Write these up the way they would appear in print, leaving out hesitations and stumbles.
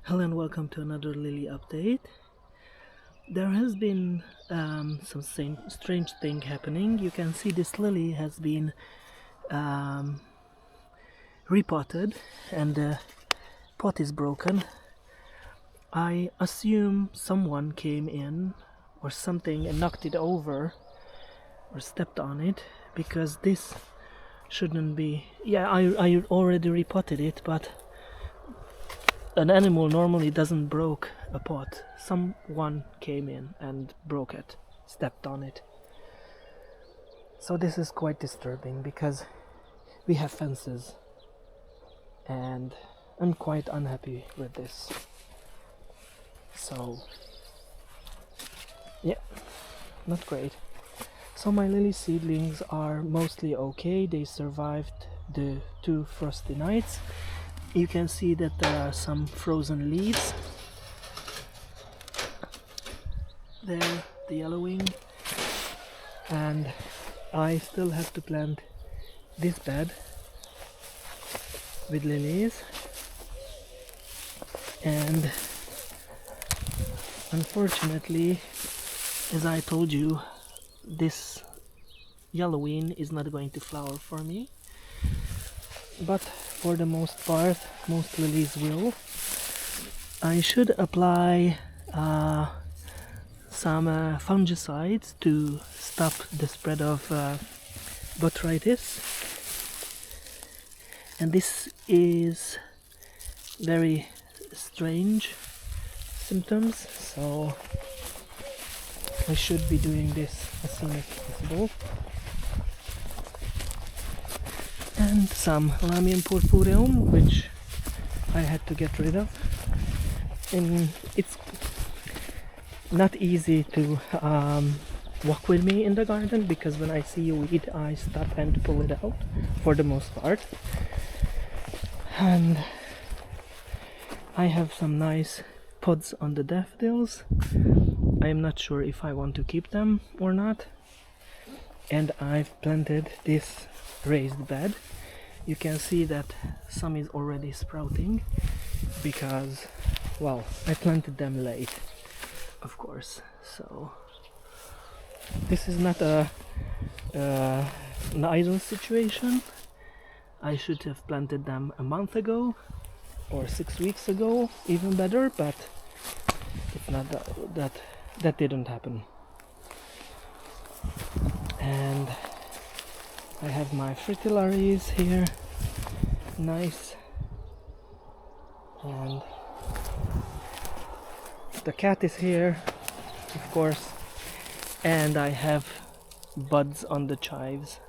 Hello and welcome to another lily update. There has been some strange thing happening. You can see this lily has been um, repotted and the pot is broken. I assume someone came in or something and knocked it over or stepped on it, because this shouldn't be. Yeah, I already repotted it, but an animal normally doesn't broke a pot. Someone came in and broke it, stepped on it. So this is quite disturbing because we have fences and I'm quite unhappy with this. So yeah, not great. So my lily seedlings are mostly okay. They survived the 2 frosty nights. You can see that there are some frozen leaves there, the yellowing, and I still have to plant this bed with lilies, and unfortunately, as I told you, this yellowing is not going to flower for me, but for the most part most lilies will. I should apply some fungicides to stop the spread of botrytis, and this is very strange symptoms, so I should be doing this as soon as possible. And some Lamium purpureum, which I had to get rid of, and it's not easy to walk with me in the garden, because when I see a weed I stop and pull it out for the most part. And I have some nice pods on the daffodils. I am not sure if I want to keep them or not, and I've planted this raised bed. You can see that some is already sprouting because, well, I planted them late, of course. So this is not an ideal situation. I should have planted them a month ago or 6 weeks ago, even better, but it's not that didn't happen. And I have my fritillaries here, nice, and the cat is here, of course, and I have buds on the chives,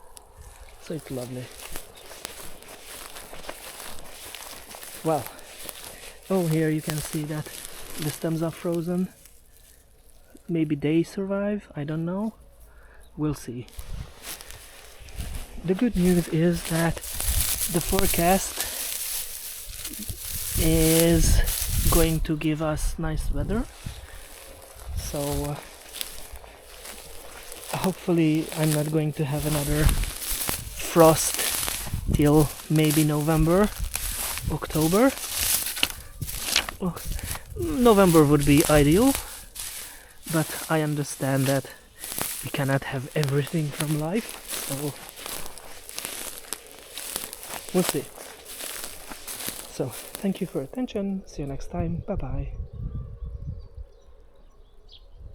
so it's lovely. Well, oh, here you can see that the stems are frozen. Maybe they survive, I don't know, we'll see. The good news is that the forecast is going to give us nice weather, so hopefully I'm not going to have another frost till maybe November, October. Oh, November would be ideal, but I understand that we cannot have everything from life, so we'll see. So thank you for your attention, see you next time, bye bye.